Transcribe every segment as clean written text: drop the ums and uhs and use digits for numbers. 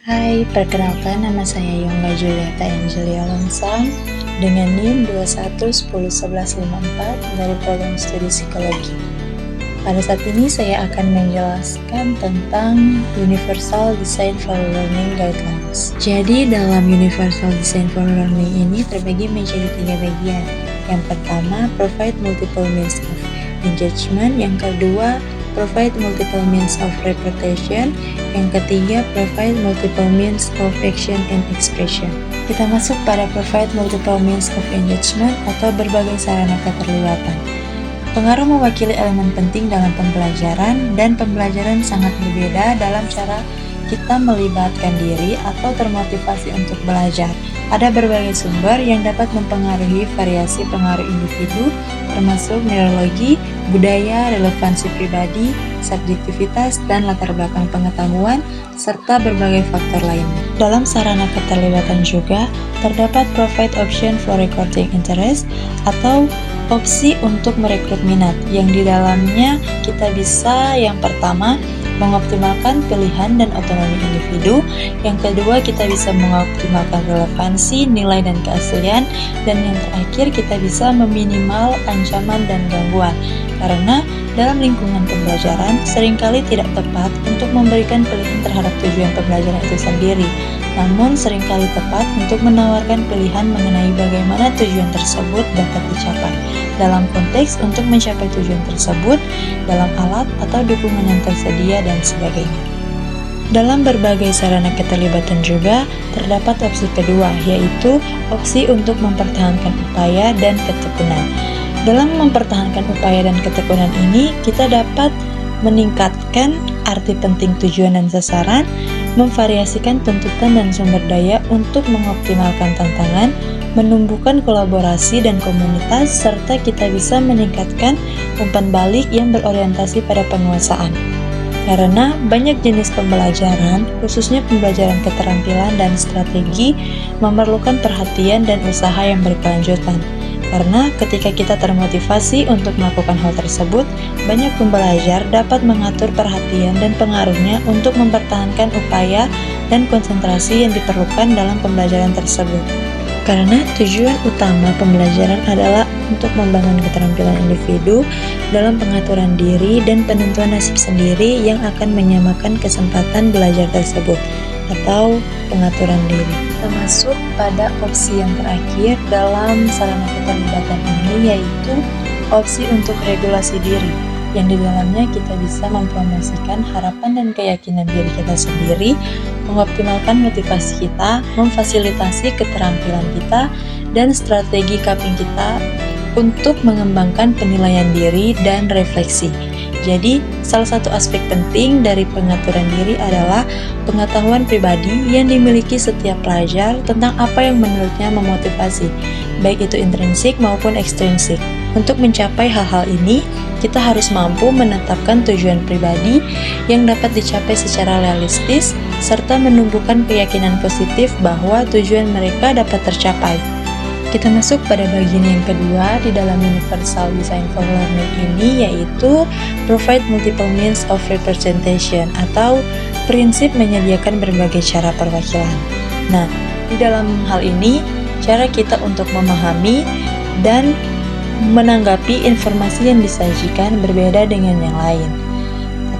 Hai, perkenalkan nama saya Yongga Julieta Angelia Longsang dengan NIM 21101154 dari program studi psikologi. Pada saat ini saya akan menjelaskan tentang Universal Design for Learning Guidelines. Jadi dalam Universal Design for Learning ini terbagi menjadi 3 bagian. Yang pertama, provide multiple means of engagement. Yang kedua, provide multiple means of representation. Yang ketiga, provide multiple means of action and expression. Kita masuk pada provide multiple means of engagement atau berbagai sarana keterlibatan. Pengaruh mewakili elemen penting dalam pembelajaran, dan pembelajaran sangat berbeda dalam cara kita melibatkan diri atau termotivasi untuk belajar. Ada berbagai sumber yang dapat mempengaruhi variasi pengaruh individu, termasuk neurologi, budaya, relevansi pribadi, subjektivitas, dan latar belakang pengetahuan, serta berbagai faktor lainnya. Dalam sarana keterlibatan juga, terdapat provide option for recording interest atau opsi untuk merekrut minat, yang di dalamnya kita bisa yang pertama mengoptimalkan pilihan dan otonomi individu, yang kedua kita bisa mengoptimalkan relevansi, nilai dan keaslian, dan yang terakhir kita bisa meminimal ancaman dan gangguan. Karena dalam lingkungan pembelajaran seringkali tidak tepat untuk memberikan pilihan terhadap tujuan pembelajaran itu sendiri, namun seringkali tepat untuk menawarkan pilihan mengenai bagaimana tujuan tersebut dapat dicapai, dalam konteks untuk mencapai tujuan tersebut, dalam alat atau dukungan yang tersedia, dan sebagainya. Dalam berbagai sarana keterlibatan juga terdapat opsi kedua, yaitu opsi untuk mempertahankan upaya dan ketekunan. Dalam mempertahankan upaya dan ketekunan ini, kita dapat meningkatkan arti penting tujuan dan sasaran, memvariasikan tuntutan dan sumber daya untuk mengoptimalkan tantangan, menumbuhkan kolaborasi dan komunitas, serta kita bisa meningkatkan umpan balik yang berorientasi pada penguasaan. Karena banyak jenis pembelajaran, khususnya pembelajaran keterampilan dan strategi, memerlukan perhatian dan usaha yang berkelanjutan. Karena ketika kita termotivasi untuk melakukan hal tersebut, banyak pembelajar dapat mengatur perhatian dan pengaruhnya untuk mempertahankan upaya dan konsentrasi yang diperlukan dalam pembelajaran tersebut. Karena tujuan utama pembelajaran adalah untuk membangun keterampilan individu dalam pengaturan diri dan penentuan nasib sendiri yang akan menyamakan kesempatan belajar tersebut, atau pengaturan diri. Termasuk pada opsi yang terakhir dalam sarana keterlibatan ini, yaitu opsi untuk regulasi diri, yang di dalamnya kita bisa mempromosikan harapan dan keyakinan diri kita sendiri, mengoptimalkan motivasi kita, memfasilitasi keterampilan kita, dan strategi coping kita untuk mengembangkan penilaian diri dan refleksi. Jadi, salah satu aspek penting dari pengaturan diri adalah pengetahuan pribadi yang dimiliki setiap pelajar tentang apa yang menurutnya memotivasi, baik itu intrinsik maupun ekstrinsik. Untuk mencapai hal-hal ini, kita harus mampu menetapkan tujuan pribadi yang dapat dicapai secara realistis, serta menumbuhkan keyakinan positif bahwa tujuan mereka dapat tercapai. Kita masuk pada bagian yang kedua di dalam Universal Design for Learning ini, yaitu provide multiple means of representation atau prinsip menyediakan berbagai cara perwakilan. Nah, di dalam hal ini, cara kita untuk memahami dan menanggapi informasi yang disajikan berbeda dengan yang lain.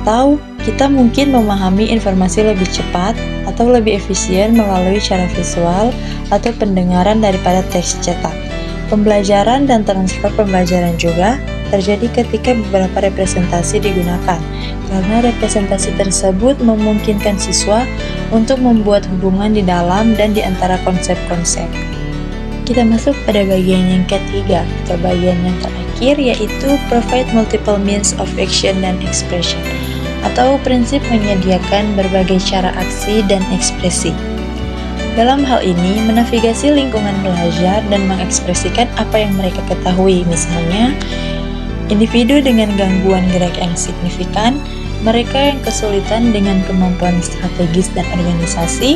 Atau kita mungkin memahami informasi lebih cepat atau lebih efisien melalui cara visual atau pendengaran daripada teks cetak. Pembelajaran dan transfer pembelajaran juga terjadi ketika beberapa representasi digunakan, karena representasi tersebut memungkinkan siswa untuk membuat hubungan di dalam dan di antara konsep-konsep. Kita masuk pada bagian yang ketiga atau bagian yang terakhir, yaitu provide multiple means of action and expression, atau prinsip menyediakan berbagai cara aksi dan ekspresi. Dalam hal ini, menavigasi lingkungan belajar dan mengekspresikan apa yang mereka ketahui. Misalnya, individu dengan gangguan gerak yang signifikan, mereka yang kesulitan dengan kemampuan strategis dan organisasi,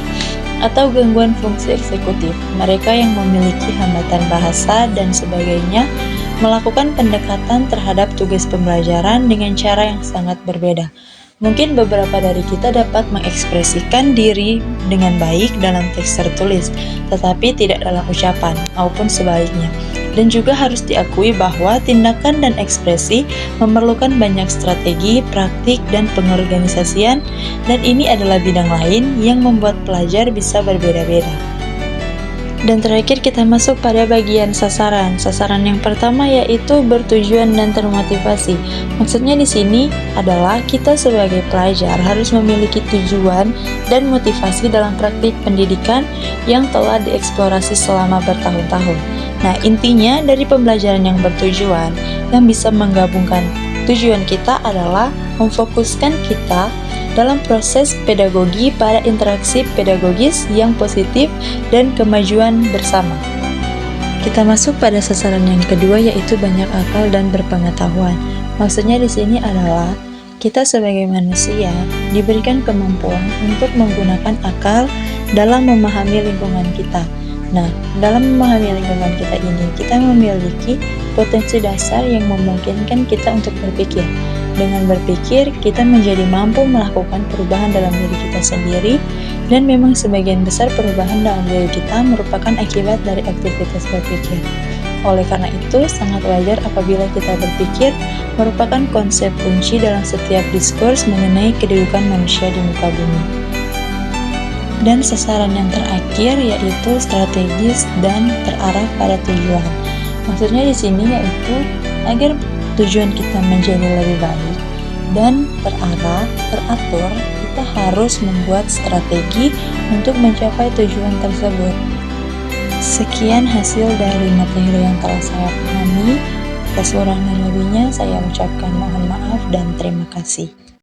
atau gangguan fungsi eksekutif, mereka yang memiliki hambatan bahasa dan sebagainya, melakukan pendekatan terhadap tugas pembelajaran dengan cara yang sangat berbeda. Mungkin beberapa dari kita dapat mengekspresikan diri dengan baik dalam teks tertulis, tetapi tidak dalam ucapan, maupun sebaliknya. Dan juga harus diakui bahwa tindakan dan ekspresi memerlukan banyak strategi, praktik, dan pengorganisasian, dan ini adalah bidang lain yang membuat pelajar bisa berbeda-beda. Dan terakhir kita masuk pada bagian sasaran. Sasaran yang pertama yaitu bertujuan dan termotivasi. Maksudnya di sini adalah kita sebagai pelajar harus memiliki tujuan dan motivasi dalam praktik pendidikan yang telah dieksplorasi selama bertahun-tahun. Nah, intinya dari pembelajaran yang bertujuan yang bisa menggabungkan tujuan kita adalah memfokuskan kita dalam proses pedagogi pada interaksi pedagogis yang positif dan kemajuan bersama. Kita masuk pada sasaran yang kedua yaitu banyak akal dan berpengetahuan. Maksudnya di sini adalah kita sebagai manusia diberikan kemampuan untuk menggunakan akal dalam memahami lingkungan kita. Nah, dalam memahami lingkungan kita ini, kita memiliki potensi dasar yang memungkinkan kita untuk berpikir. Dengan berpikir, kita menjadi mampu melakukan perubahan dalam diri kita sendiri, dan memang sebagian besar perubahan dalam diri kita merupakan akibat dari aktivitas berpikir. Oleh karena itu, sangat wajar apabila kita berpikir merupakan konsep kunci dalam setiap diskurs mengenai kedudukan manusia di muka bumi. Dan sasaran yang terakhir yaitu strategis dan terarah pada tujuan. Maksudnya di sini yaitu agar tujuan kita menjadi lebih baik dan terarah, teratur, kita harus membuat strategi untuk mencapai tujuan tersebut. Sekian hasil dari materi yang telah saya pahami. Atas kurang dan lebihnya saya ucapkan mohon maaf dan terima kasih.